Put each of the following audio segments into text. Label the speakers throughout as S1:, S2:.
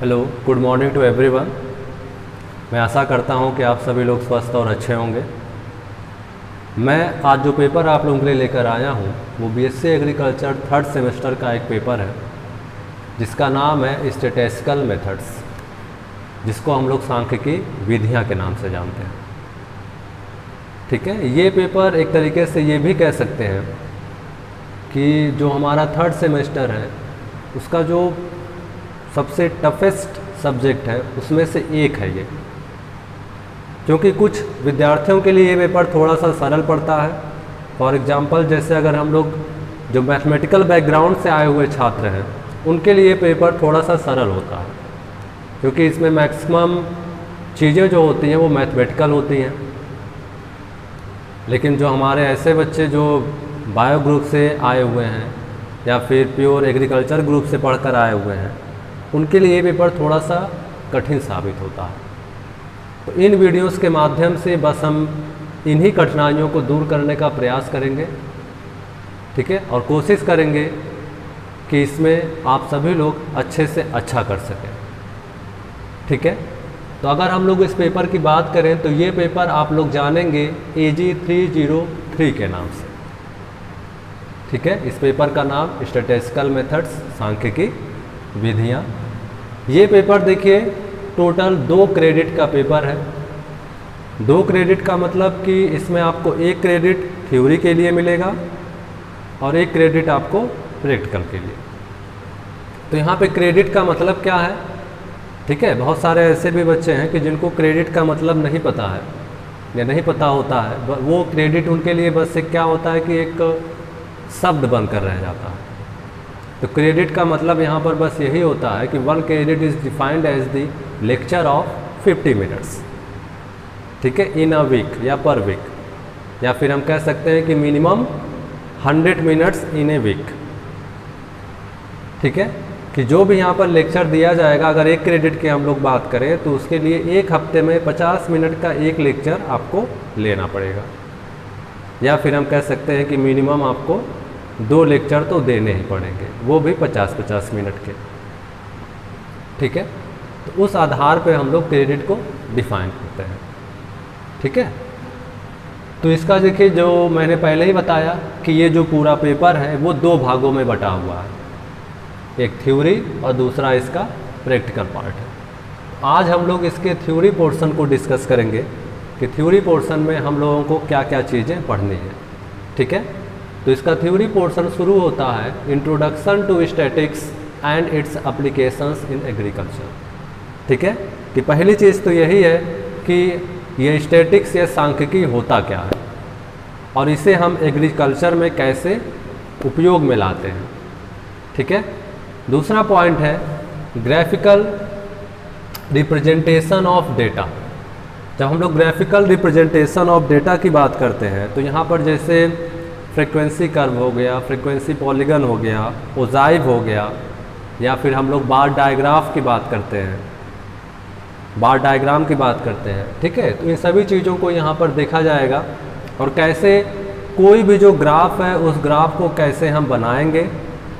S1: Hello, good morning to everyone. मैं आशा करता हूं कि आप सभी लोग स्वस्थ और अच्छे होंगे। मैं आज जो पेपर आप लोगों के लिए लेकर आया हूं वो बीएससी एग्रीकल्चर थर्ड सेमेस्टर का एक पेपर है जिसका नाम है स्टैटिस्टिकल मेथड्स, जिसको हम लोग सांख्यिकी विधियां के नाम से जानते हैं। ठीक है, ये पेपर एक तरीके से ये भी कह सकते हैं कि जो हमारा थर्ड सेमेस्टर है उसका जो सबसे टफेस्ट सब्जेक्ट है उसमें से एक है ये, क्योंकि कुछ विद्यार्थियों के लिए ये पेपर थोड़ा सा सरल पड़ता है। फॉर एग्जांपल, जैसे अगर हम लोग जो मैथमेटिकल बैकग्राउंड से आए हुए छात्र हैं उनके लिए ये पेपर थोड़ा सा सरल होता है, क्योंकि इसमें मैक्सिमम चीज़ें जो होती हैं वो मैथमेटिकल होती हैं। लेकिन जो हमारे ऐसे बच्चे जो बायो ग्रुप से आए हुए हैं या फिर प्योर एग्रीकल्चर ग्रुप से पढ़कर आए हुए हैं उनके लिए ये पेपर थोड़ा सा कठिन साबित होता है। तो इन वीडियोस के माध्यम से बस हम इन्हीं कठिनाइयों को दूर करने का प्रयास करेंगे। ठीक है, और कोशिश करेंगे कि इसमें आप सभी लोग अच्छे से अच्छा कर सकें। ठीक है, तो अगर हम लोग इस पेपर की बात करें तो ये पेपर आप लोग जानेंगे AG 303 के नाम से। ठीक है, इस पेपर का नाम स्टैटिस्टिकल मेथड्स, सांख्यिकी विधियाँ। ये पेपर देखिए टोटल 2 क्रेडिट का पेपर है। 2 क्रेडिट का मतलब कि इसमें आपको 1 क्रेडिट थ्योरी के लिए मिलेगा और 1 क्रेडिट आपको प्रैक्टिकल के लिए। तो यहाँ पे क्रेडिट का मतलब क्या है? ठीक है, बहुत सारे ऐसे भी बच्चे हैं कि जिनको क्रेडिट का मतलब नहीं पता है या नहीं पता होता है। वो क्रेडिट उनके लिए बस एक क्या होता है कि एक शब्द बनकर रह जाता है। तो क्रेडिट का मतलब यहाँ पर बस यही होता है कि 1 credit is defined as the lecture of 50 minutes. ठीक है, इन अ वीक या पर वीक, या फिर हम कह सकते हैं कि minimum 100 minutes in a week. ठीक है, कि जो भी यहाँ पर लेक्चर दिया जाएगा, अगर 1 क्रेडिट की हम लोग बात करें तो उसके लिए 1 हफ्ते में 50 मिनट का एक लेक्चर आपको लेना पड़ेगा, या फिर हम कह सकते हैं कि मिनिमम आपको 2 लेक्चर तो देने ही पड़ेंगे, वो भी 50-50 मिनट के। ठीक है, तो उस आधार पे हम लोग क्रेडिट को डिफाइन करते हैं। ठीक है, तो इसका देखिए, जो मैंने पहले ही बताया कि ये जो पूरा पेपर है वो 2 भागों में बटा हुआ है, एक थ्योरी और दूसरा इसका प्रैक्टिकल पार्ट है। आज हम लोग इसके थ्योरी पोर्शन को डिस्कस करेंगे कि थ्योरी पोर्शन में हम लोगों को क्या क्या चीज़ें पढ़नी है। ठीक है, तो इसका थ्योरी पोर्शन शुरू होता है introduction to statics and its applications in agriculture. ठीक है, कि पहली चीज़ तो यही है कि ये स्टैटिक्स या सांख्यिकी होता क्या है और इसे हम एग्रीकल्चर में कैसे उपयोग में लाते हैं। ठीक है, दूसरा पॉइंट है ग्राफिकल रिप्रेजेंटेशन ऑफ डेटा। जब हम लोग ग्राफिकल रिप्रेजेंटेशन ऑफ डेटा की बात करते हैं तो यहाँ पर जैसे फ्रीक्वेंसी कर्व हो गया, फ्रीक्वेंसी पॉलीगन हो गया, ओजाइव हो गया, या फिर हम लोग बार डायग्राफ की बात करते हैं, बार डायग्राम की बात करते हैं। ठीक है, तो इन सभी चीज़ों को यहाँ पर देखा जाएगा और कैसे कोई भी जो ग्राफ है उस ग्राफ को कैसे हम बनाएंगे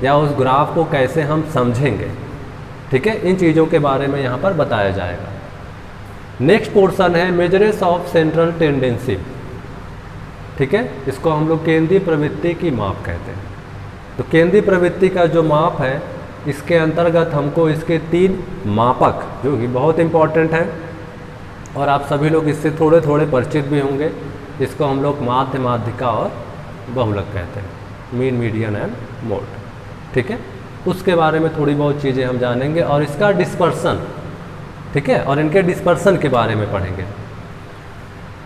S1: या उस ग्राफ को कैसे हम समझेंगे। ठीक है, इन चीज़ों के बारे में यहाँ पर बताया जाएगा। नेक्स्ट पोर्शन है मेजर्स ऑफ सेंट्रल टेंडेंसी। ठीक है, इसको हम लोग केंद्रीय प्रवृत्ति की माप कहते हैं। तो केंद्रीय प्रवृत्ति का जो माप है इसके अंतर्गत हमको इसके 3 मापक, जो कि बहुत इम्पॉर्टेंट है और आप सभी लोग इससे थोड़े थोड़े परिचित भी होंगे, इसको हम लोग माध्य, माध्यिका और बहुलक कहते हैं, मीन, मीडियन एंड मोड। ठीक है, उसके बारे में थोड़ी बहुत चीज़ें हम जानेंगे और इसका डिस्पर्सन। ठीक है, और इनके डिस्पर्सन के बारे में पढ़ेंगे।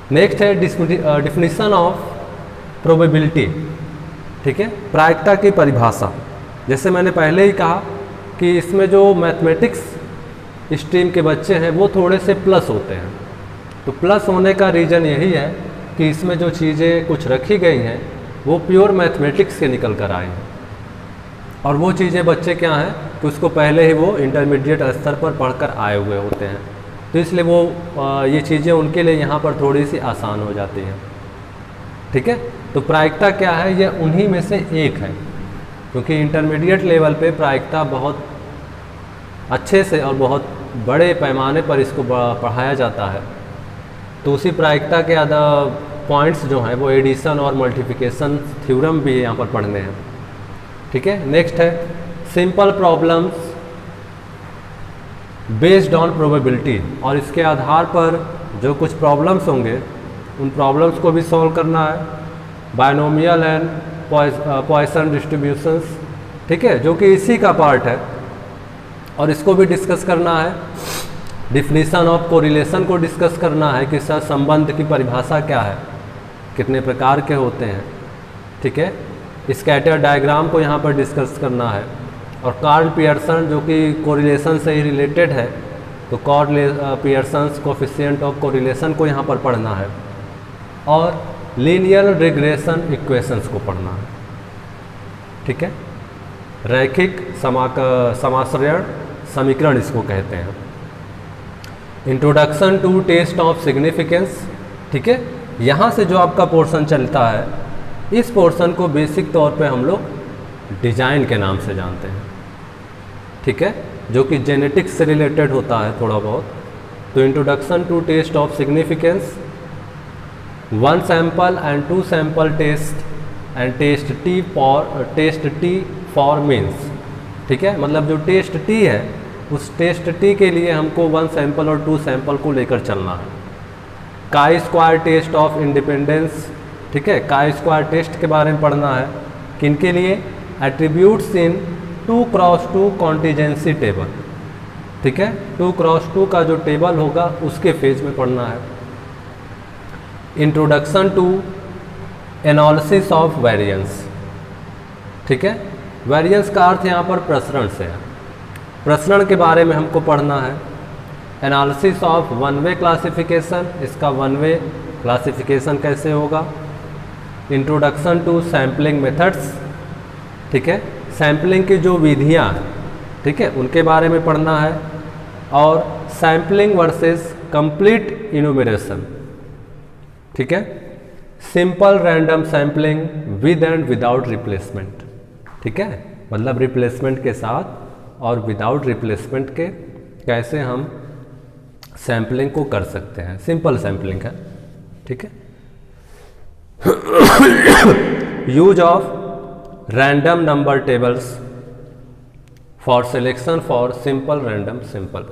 S1: नेक्स्ट है डिफिनीशन ऑफ प्रोबेबिलिटी। ठीक है, प्रायिकता की परिभाषा। जैसे मैंने पहले ही कहा कि इसमें जो मैथमेटिक्स स्ट्रीम के बच्चे हैं वो थोड़े से प्लस होते हैं। तो प्लस होने का रीज़न यही है कि इसमें जो चीज़ें कुछ रखी गई हैं वो प्योर मैथमेटिक्स के निकल कर आई हैं, और वो चीज़ें बच्चे क्या हैं कि उसको पहले ही वो इंटरमीडिएट स्तर पर पढ़कर आए हुए होते हैं, तो इसलिए वो ये चीज़ें उनके लिए यहाँ पर थोड़ी सी आसान हो जाती हैं। ठीक है, तो प्रायिकता क्या है? ये उन्हीं में से एक है, क्योंकि इंटरमीडिएट लेवल पे प्रायिकता बहुत अच्छे से और बहुत बड़े पैमाने पर इसको पढ़ाया जाता है। तो उसी प्रायिकता के आधा पॉइंट्स जो हैं वो एडिशन और मल्टीप्लिकेशन थ्योरम भी यहाँ पर पढ़ने हैं। ठीक है, नेक्स्ट है simple problems based on probability, और इसके आधार पर जो कुछ प्रॉब्लम्स होंगे उन प्रॉब्लम्स को भी सॉल्व करना है। बायनोमियल एंड पॉइसन डिस्ट्रीब्यूशंस, ठीक है, जो कि इसी का पार्ट है और इसको भी डिस्कस करना है। डिफिनीशन ऑफ कोरिलेशन को डिस्कस करना है कि सहसंबंध की परिभाषा क्या है, कितने प्रकार के होते हैं। ठीक है, स्कैटर डायग्राम को यहाँ पर डिस्कस करना है। और कार्ल पियर्सन जो कि कोरिलेशन से ही रिलेटेड है, तो Karl Pearson's coefficient of correlation को यहाँ पर पढ़ना है। और लीनियर रिग्रेशन इक्वेशंस को पढ़ना है। ठीक है, रैखिक समाश्रयण समीकरण इसको कहते हैं। Introduction to test of significance, ठीक है, यहाँ से जो आपका पोर्शन चलता है, इस पोर्शन को बेसिक तौर पे हम लोग डिजाइन के नाम से जानते हैं। ठीक है, जो कि जेनेटिक्स से रिलेटेड होता है थोड़ा बहुत। तो introduction to test of significance, 1 sample and 2 sample test and test t for means. ठीक है, मतलब जो टेस्ट टी है उस टेस्ट टी के लिए हमको 1 सैंपल और 2 सैंपल को लेकर चलना है। Chi square test of independence, ठीक है, काई स्क्वायर टेस्ट के बारे में पढ़ना है। किनके लिए? एट्रीब्यूट्स इन 2x2 कॉन्टिजेंसी टेबल। ठीक है, 2x2 का जो टेबल होगा उसके फेज में पढ़ना है। Introduction to analysis of variance, ठीक है, वेरिएंस का अर्थ यहाँ पर प्रसरण से है। प्रसरण के बारे में हमको पढ़ना है। Analysis of one way classification, इसका वन वे क्लासिफिकेशन कैसे होगा। इंट्रोडक्शन टू सैम्पलिंग मेथड्स, ठीक है, सैम्पलिंग की जो विधियाँ हैं, ठीक है, उनके बारे में पढ़ना है। और सैम्पलिंग वर्सेस कंप्लीट इनुमरेशन, ठीक है, simple random sampling with and without replacement. ठीक है, मतलब रिप्लेसमेंट के साथ और विदाउट रिप्लेसमेंट के कैसे हम सैम्पलिंग को कर सकते हैं। सिंपल सैम्पलिंग है। ठीक है, use of random number tables for selection for simple random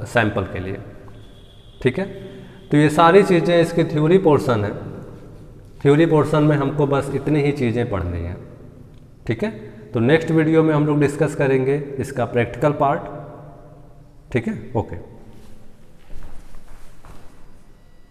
S1: sample के लिए। ठीक है, तो ये सारी चीज़ें इसकी थ्योरी पोर्शन है। थ्योरी पोर्शन में हमको बस इतनी ही चीज़ें पढ़नी है। ठीक है, तो नेक्स्ट वीडियो में हम लोग डिस्कस करेंगे इसका प्रैक्टिकल पार्ट। ठीक है, ओके।